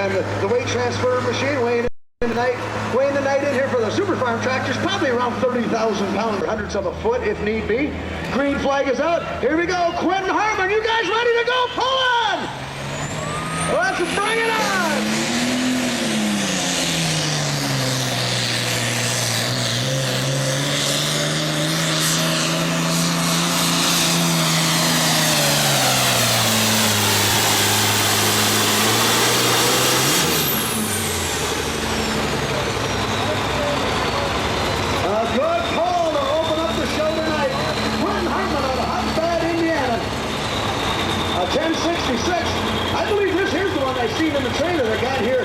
And the weight transfer machine weighing the night in here for the Super Farm tractors, probably around 30,000 pounds, hundredths of a foot if need be. Green flag is out. Here we go. Quentin Harmon, you guys ready to go? Pull on! Let's bring it on! I believe here's the one I seen in the trailer that got here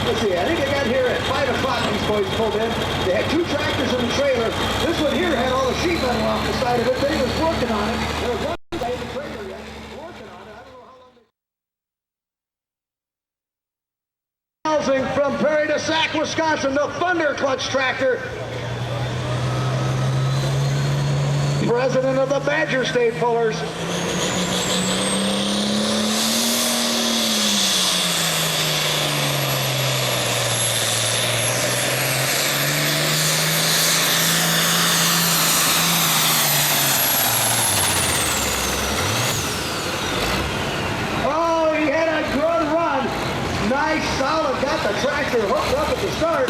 let's see, I think it got here at 5 o'clock. These boys pulled in. They had 2 tractors in the trailer. This one here had all the sheet metal off the side of it. They was working on it. There was one guy in the trailer yet working on it. I don't know how long they... Housing from Prairie to Sac, Wisconsin, the Thunder Clutch tractor. President of the Badger State Pullers. Nice, solid, got the tractor hooked up at the start.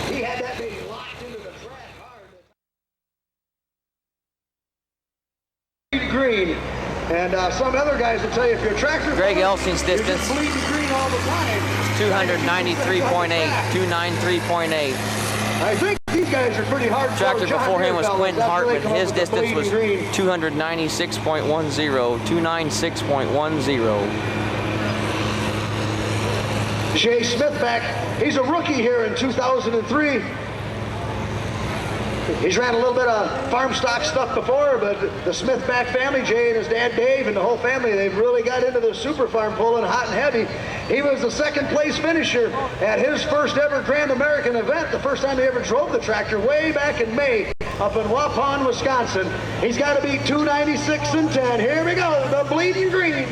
He had that baby locked into the track hard. Green. And some other guys will tell you if your tractor... Greg Elsing's distance. Bleeding green all the time. 293.8, 293.8. I think these guys are pretty hard. Tractor before him was Quentin Hartman. His distance was 296.10, 296.10. Jay Smith back. He's a rookie here in 2003. He's ran a little bit of farm stock stuff before, but the Smith back family, Jay and his dad Dave and the whole family, they've really got into the super farm pulling hot and heavy. He was the second place finisher at his first ever Grand American event, the first time he ever drove the tractor way back in May up in Waupun, Wisconsin. He's got to beat 296 and 10. Here we go, the bleeding green.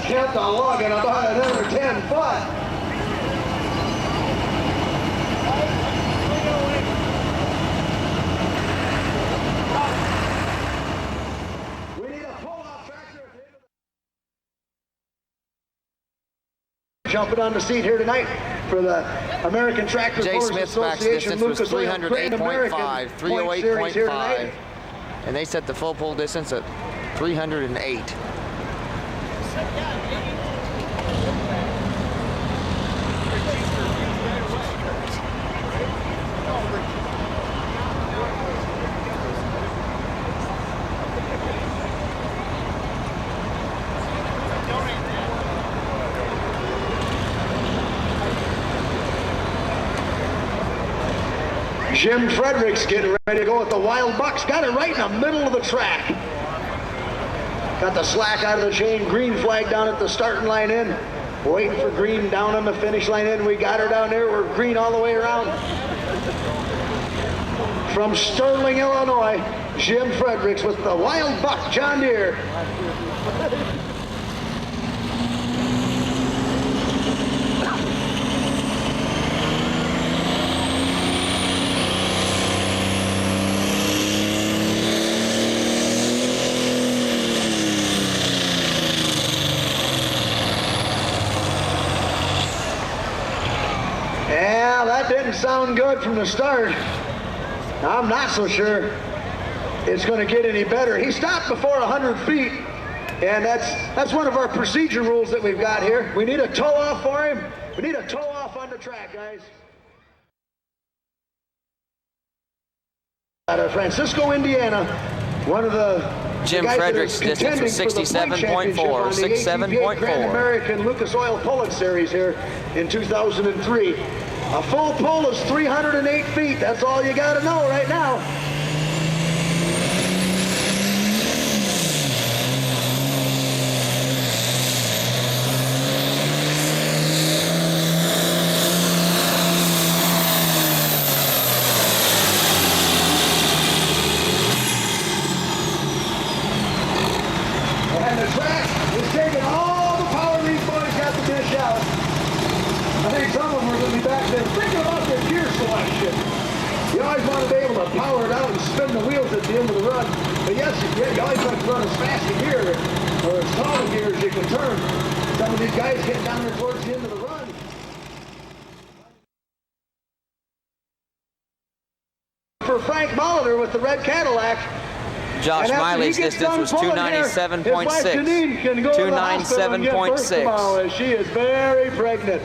Kept on logging about another 10 foot. We need a pull-off tractor. Jumping on the seat here tonight for the American Tractor Pullers Association. Jay Smith's max distance was 308.5, 308.5, and they set the full pull distance at 308. Jim Fredericks getting ready to go with the Wild Bucks. Got it right in the middle of the track. Got the slack out of the chain. Green flag down at the starting line in. Waiting for green down on the finish line in. We got her down there. We're green all the way around. From Sterling, Illinois, Jim Fredericks with the Wild Buck John Deere. Yeah, that didn't sound good from the start. I'm not so sure it's going to get any better. He stopped before 100 feet. And that's one of our procedure rules that we've got here. We need a toe off for him. We need a toe off on the track, guys. Out of Francisco, Indiana, one of the Jim Frederick's distance was 67.4, 67.4. Grand American Lucas Oil Pullet Series here in 2003. A full pull is 308 feet. That's all you got to know right now. And the track is taking all the power these boys got to dish out. I think some of them are going to be back there thinking about their gear selection. You always want to be able to power it out and spin the wheels at the end of the run. But yes, you always want to run as fast a gear or as tall a gear as you can turn. Some of these guys get down there towards the end of the run. For Frank Molitor with the red Cadillac. Josh Miley's distance was 297.6. 297.6. She is very pregnant.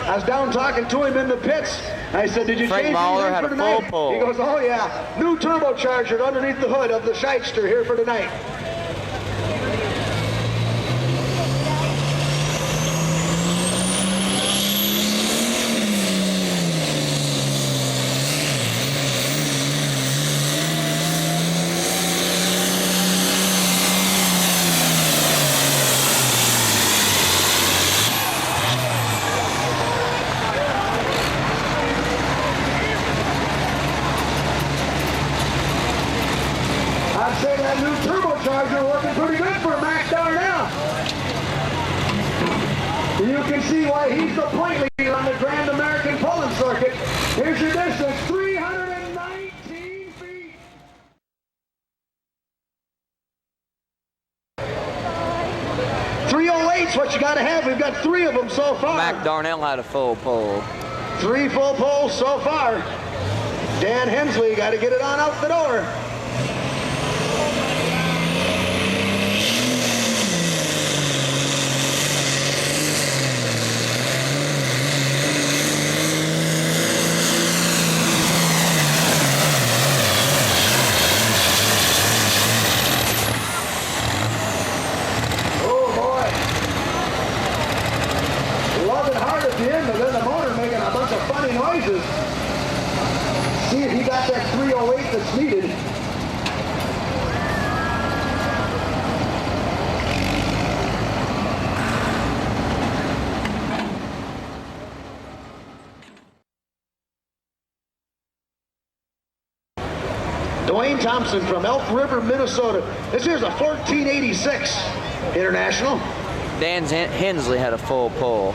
I was down talking to him in the pits. I said, did you Frank change Mahler anything had for a tonight? full pull. He goes, oh yeah, new turbocharger underneath the hood of the Shyster here for tonight. I'd say that new turbocharger working pretty good for Mac Darnell. You can see why he's the point leader on the Grand American Pulling Circuit. Here's your distance, 319 feet. .308's what you got to have. We've got 3 of them so far. Mac Darnell had a full pull. 3 full pulls so far. Dan Hensley got to get it on out the door. But then the motor making a bunch of funny noises. See if he got that 308 that's needed. Dwayne Thompson from Elk River, Minnesota. This here's a 1486 International. Dan Hensley had a full pull.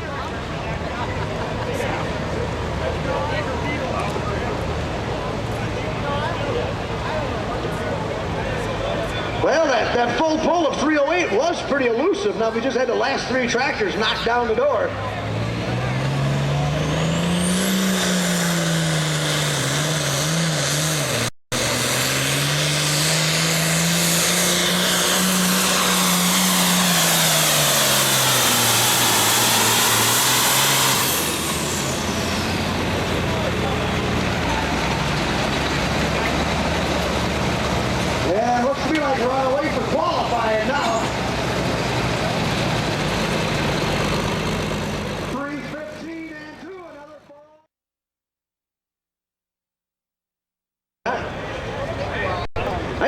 Well, that full pull of 308 was pretty elusive. Now we just had the last 3 tractors knock down the door. Yeah, it looks to me like we're on our way for qualifying now.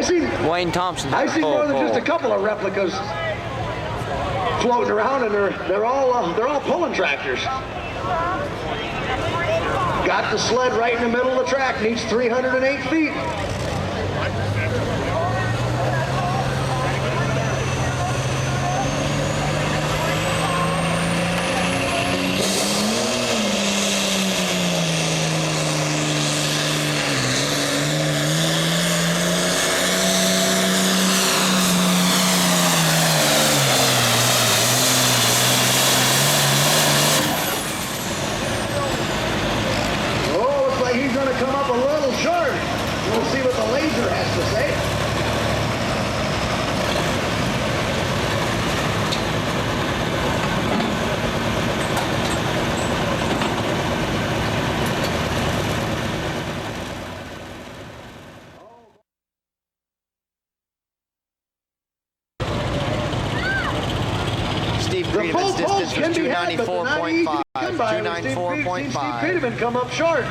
I seen Wayne Thompson. I seen more than just a couple of replicas floating around, and they're all pulling tractors. Got the sled right in the middle of the track. Needs 308 feet. Come up a little short. We'll see what the laser has to say. Steve Friedman's distance was 294.5. 294.5. Steve Friedman come up short.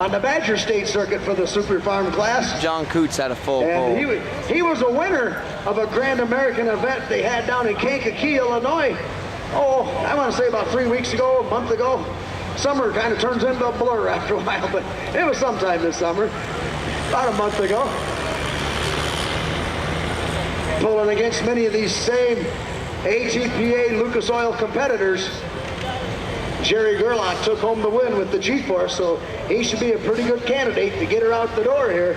On the Badger State circuit for the Super Farm class. John Coots had a full and pole. He was a winner of a Grand American event they had down in Kankakee, Illinois. Oh, I want to say about 3 weeks ago, a month ago. Summer kind of turns into a blur after a while, but it was sometime this summer, about a month ago. Pulling against many of these same ATPA Lucas Oil competitors. Jerry Gerlach took home the win with the G-Force, so he should be a pretty good candidate to get her out the door here.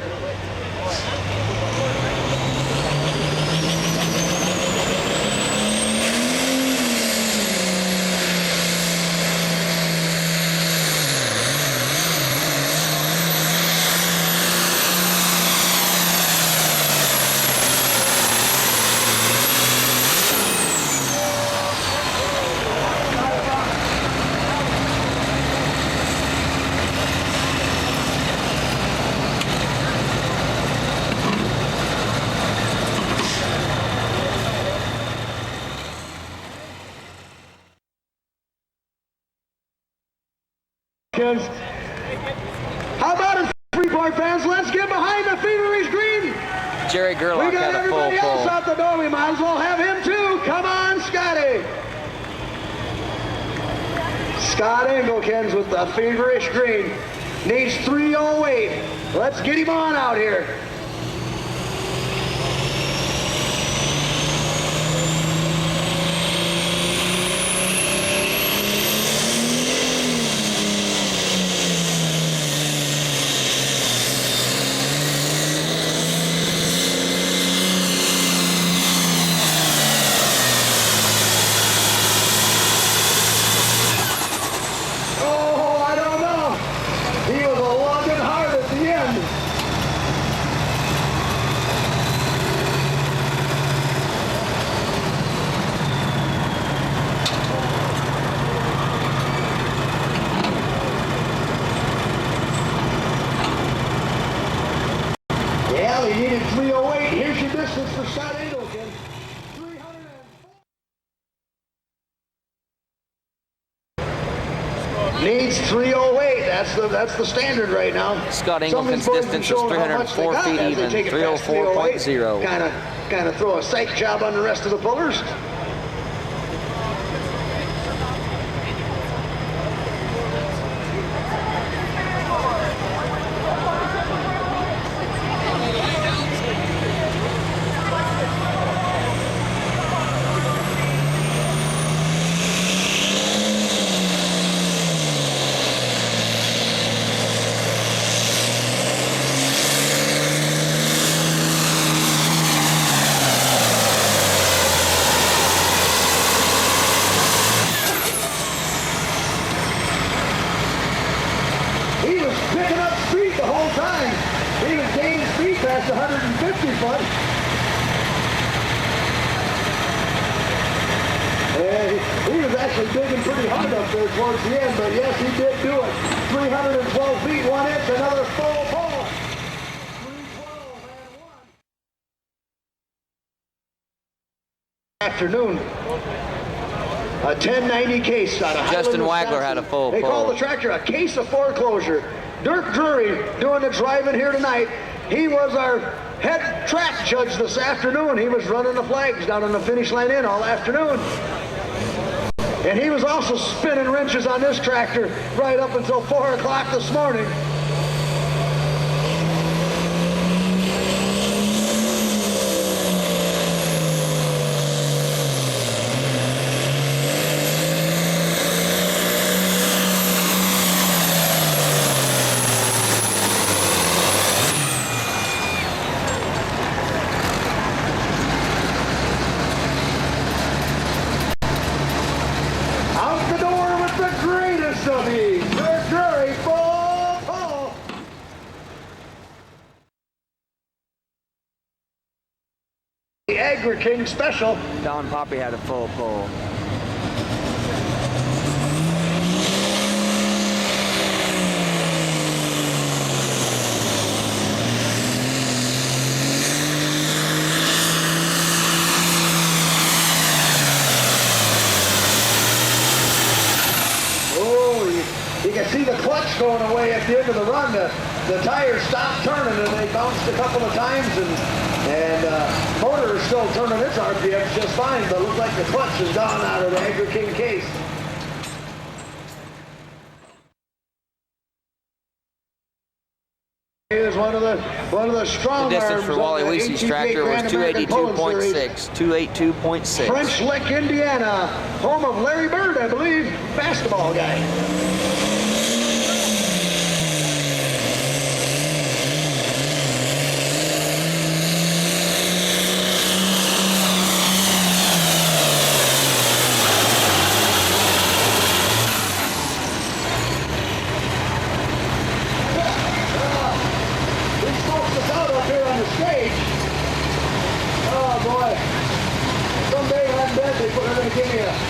How about it, Freeport fans? Let's get behind the feverish green. Jerry Gerlach had a full pole. We got everybody else out the door. We might as well have him too. Come on, Scotty. Scott Engelkens with the feverish green. Needs 308. Let's get him on out here. He needed 308. Here's your distance for Scott Engelkens. 304. Needs 308. That's the standard right now. Scott Engelkens' distance is 304 feet even. 304.0. Kind of throw a psych job on the rest of the pullers. past 150 foot. And he was actually digging pretty hard up there towards the end, but yes, he did do it. 312 feet, 1 inch, another full pull. 312 and 1. Afternoon. A 1090 case out of Justin Highland, Wagler had a full They call pull. the tractor a case of foreclosure. Dirk Drury doing the driving here tonight. He was our head track judge this afternoon. He was running the flags down on the finish line in all afternoon. And he was also spinning wrenches on this tractor right up until 4 o'clock this morning. King Special. Don Poppy had a full pull. Oh, you can see the clutch going away at the end of the run. The tires stopped turning and they bounced a couple of times, and motor is still turning its RPMs just fine, but it looks like the clutch has gone out of the Edgar King case. He is one of the strong The distance arms for Wally of the Weese's ATP tractor was Grand American Pulling Series. 282.6. French Lick, Indiana, home of Larry Bird, I believe, basketball guy.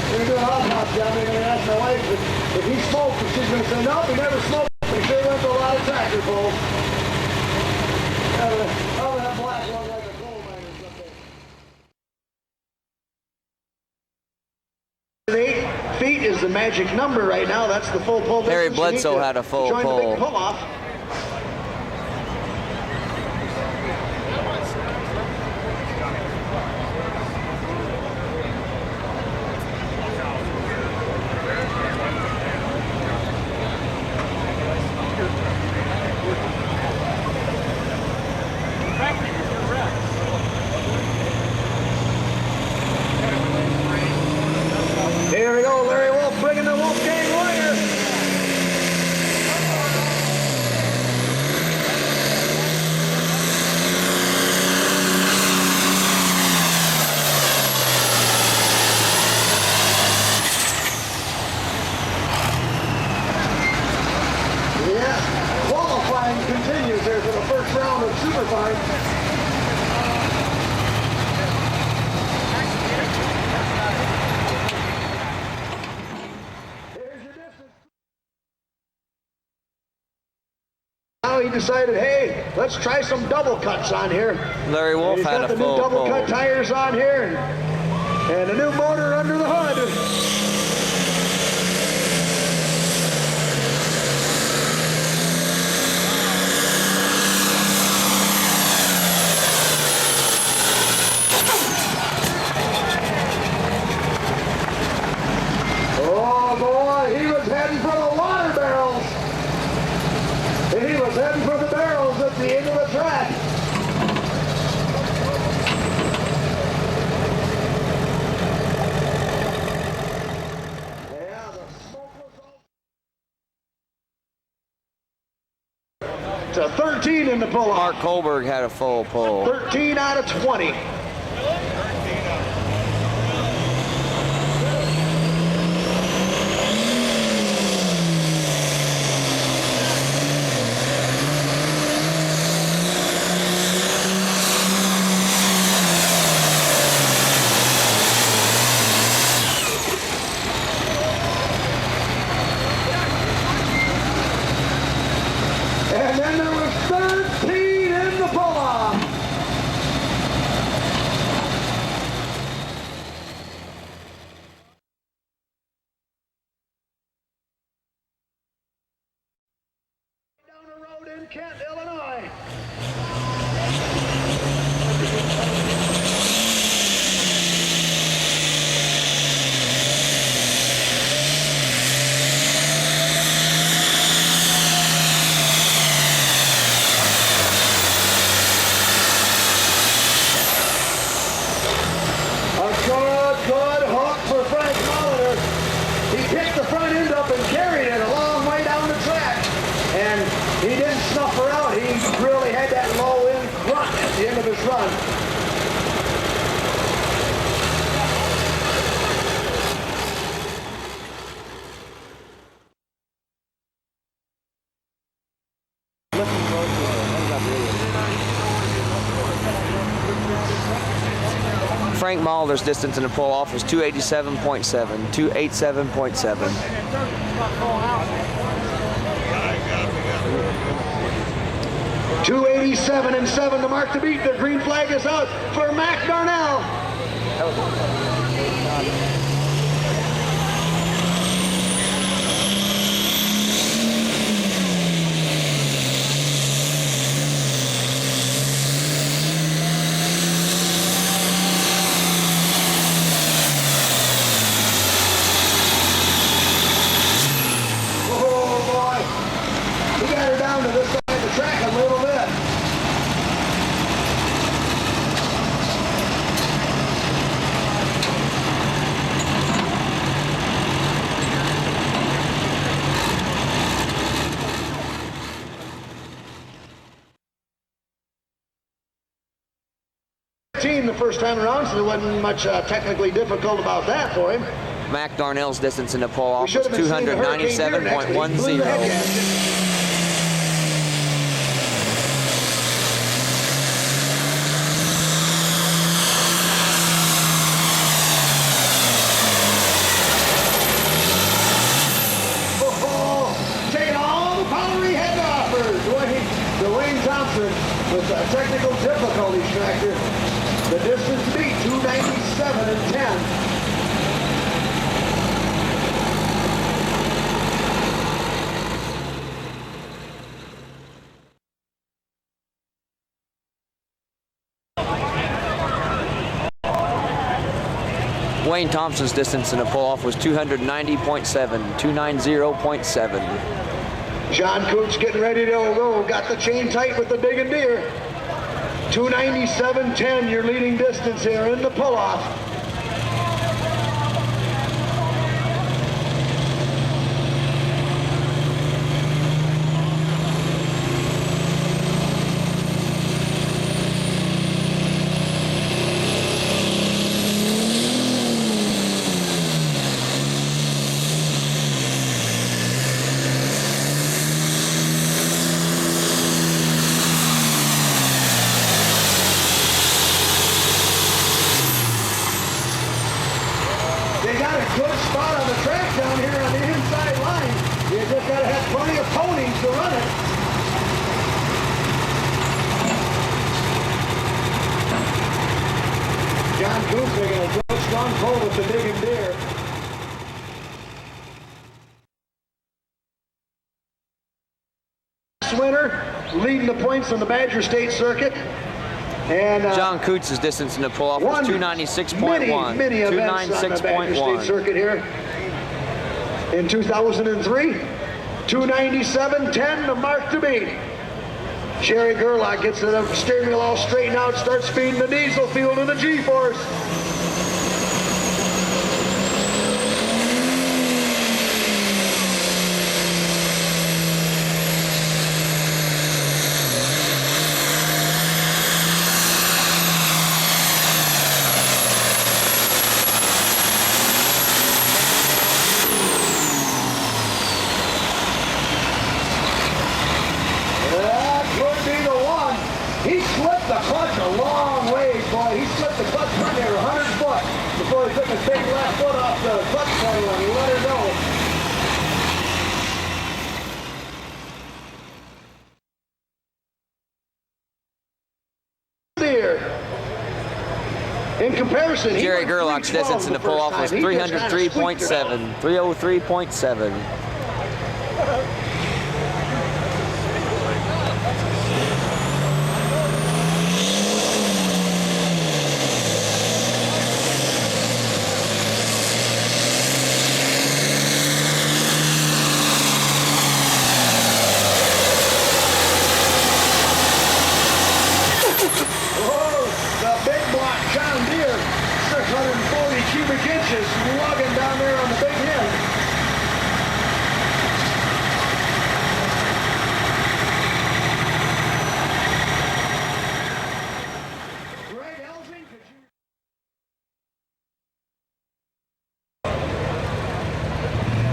They're doing autopsy down there, and ask my wife if he smoked, and she's going to say, no, he never smoked. He sure went to a lot of tractor pulls. Oh, that black one like a coal miner someday. 8 feet is the magic number right now. That's the full pull. Harry Bledsoe had a full pull. pull. The big pull-off. Here we go, Larry Wolf bringing the Wolfgang Warrior. Yeah, qualifying continues there for the first round of Superfine. He decided, hey, let's try some double cuts on here. Larry Wolf had a full pull. He's got the new double cut tires on here and a new motor under the hood. Oh boy, he was heading for the water barrels. He was heading for the barrels at the end of the track. Yeah, the smoke was all... It's a 13 in the pull-off. Mark Kohlberg had a full pull. 13 out of 20. front at the end of his run. Frank Mulder's distance in the pull-off was 287.7, 287.7. 287.7 to mark the beat. The green flag is out for Mac Darnell. To this side of the track a little bit. The first time around, so there wasn't much technically difficult about that for him. Mac Darnell's distance in the pull-off was 297.10. With a technical difficulties factor, the distance to beat 297.10. Wayne Thompson's distance in the pull-off was 290.7, 290.7. John Coots getting ready to go. Got the chain tight with the big and deer. 297.10, your leading distance here in the pull-off. Good spot on the track down here on the inside line. You just got to have plenty of ponies to run it. John Coots making a good strong pull with the big and deer. Winner leading the points on the Badger State Circuit. And John Coots' distance in the pull-off was 296.1. Many events on the Badger State Circuit here. In 2003, 297.10 to mark the beat. Jerry Gerlach gets the steering wheel all straightened out, starts feeding the diesel fuel to the G-force. He slipped the clutch a long ways, boy. He slipped the clutch right there 100 foot before he took his big left foot off the clutch pedal and he let her go. In comparison, Jerry Gerlach's distance in the pull-off was 303.7, 303.7.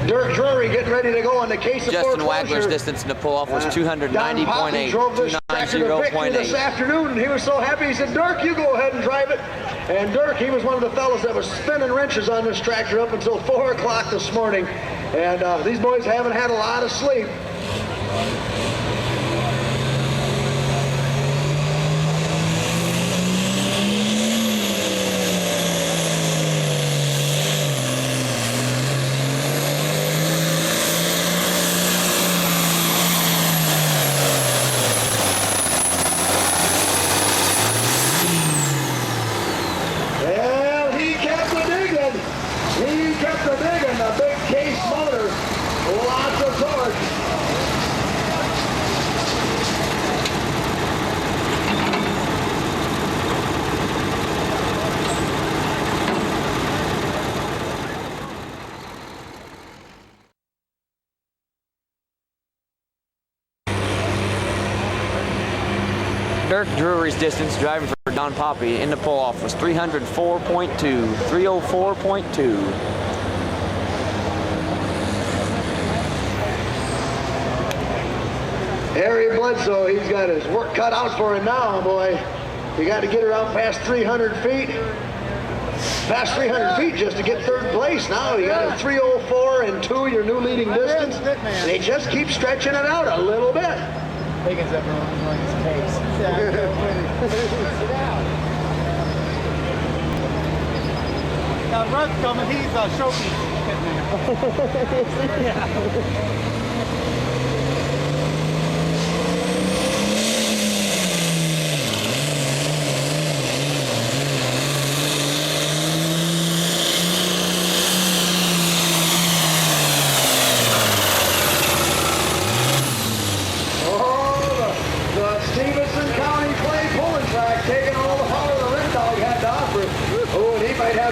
Dirk Drury getting ready to go on the case of Justin foreclosure. Wagler's distance in the pull-off was Don Poppy drove this tractor to victory this 290.8. afternoon, and he was so happy. He said, Dirk, you go ahead and drive it. And Dirk, he was one of the fellows that was spinning wrenches on this tractor up until 4 o'clock this morning. And these boys haven't had a lot of sleep. A big case motor, lots of torque. Dirk Drury's distance driving for Don Poppy in the pull-off was 304.2, 304.2. Harry Bledsoe, he's got his work cut out for him now, boy. You got to get around past 300 feet. Past 300 feet just to get third place now. You got a 304 and 2, your new leading distance. They just keep stretching it out a little bit. Higgins everyone on his case. Now Rudd's coming, he's showpiece.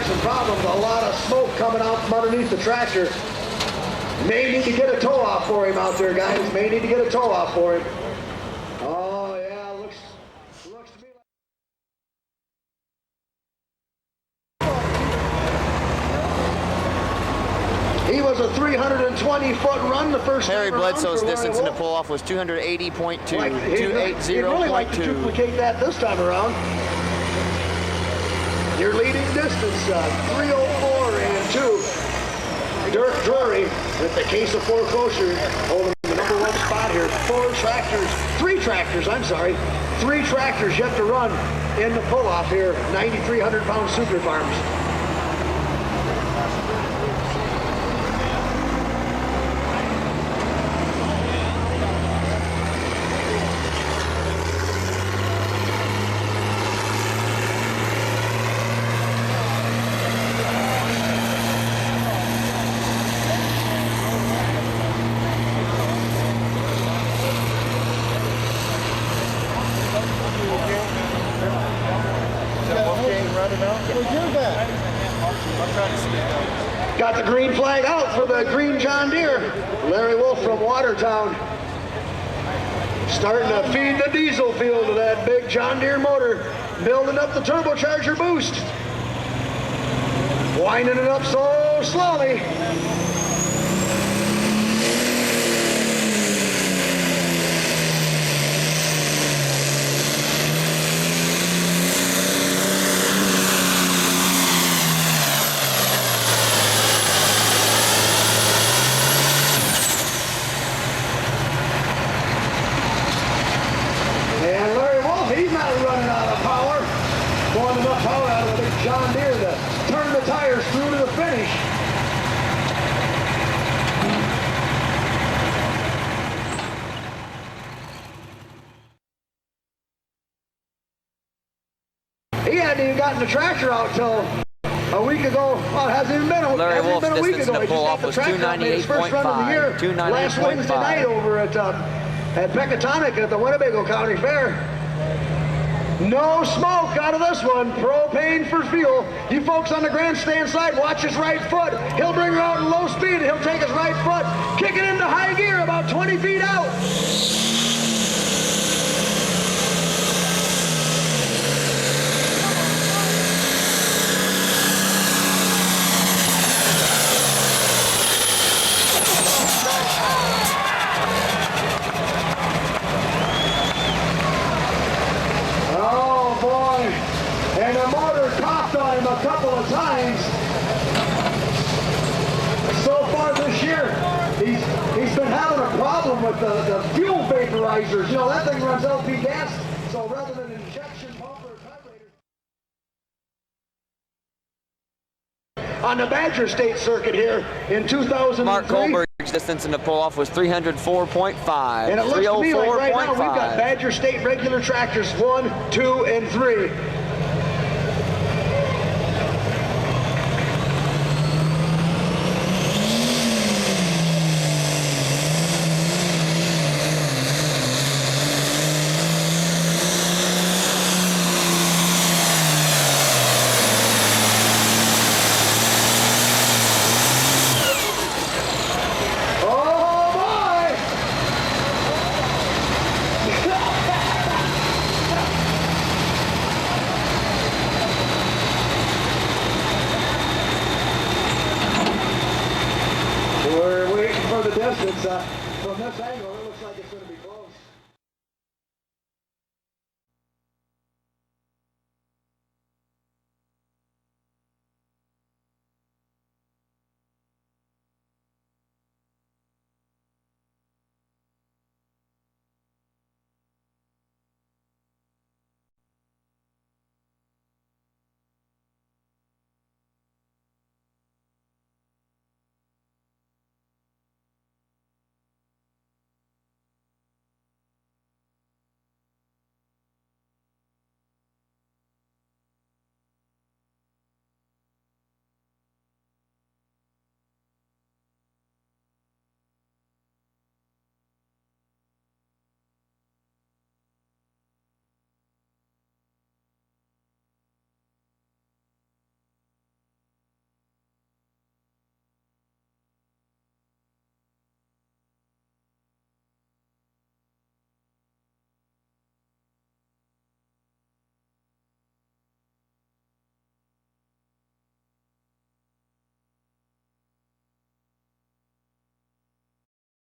Some problems, a lot of smoke coming out from underneath the tractor. May need to get a tow off for him out there, guys. May need to get a tow off for him. Oh yeah, looks to me like he was a 320-foot run the first time. Harry Bledsoe's distance in the pull-off was 280.2, 280.2. He'd really like to duplicate that this time around. Your leading distance, 304 and 2. Dirk Drury with the case of foreclosure holding the number 1 spot here. 3 tractors yet to run in the pull-off here. 9,300-pound Super Farms. Got the green flag out for the green John Deere. Larry Wolf from Watertown. Starting to feed the diesel fuel to that big John Deere motor. Building up the turbocharger boost. Winding it up so slowly. John Deere to turn the tires through to the finish. He hadn't even gotten the tractor out till a week ago. Well, it hasn't even been a, Larry Wolf's been a week distance in ago. the pull-off was 298.5. 298.5. Last Wednesday night over at Pecatonic at the Winnebago County Fair. No smoke out of this one. Propane for fuel. You folks on the grandstand side, watch his right foot. He'll bring her out in low speed and he'll take his right foot, kick it into high gear about 20 feet out. jumped on him a couple of times so far this year. He's been having a problem with the fuel vaporizers. You know, that thing runs LP gas, so rather than an injection pump or a carburetor. On the Badger State circuit here in 2003. Mark Kohlberg's distance in the pull-off was 304.5. And it looks to me like right now we've got Badger State regular tractors 1, 2, and 3. We're waiting for the distance.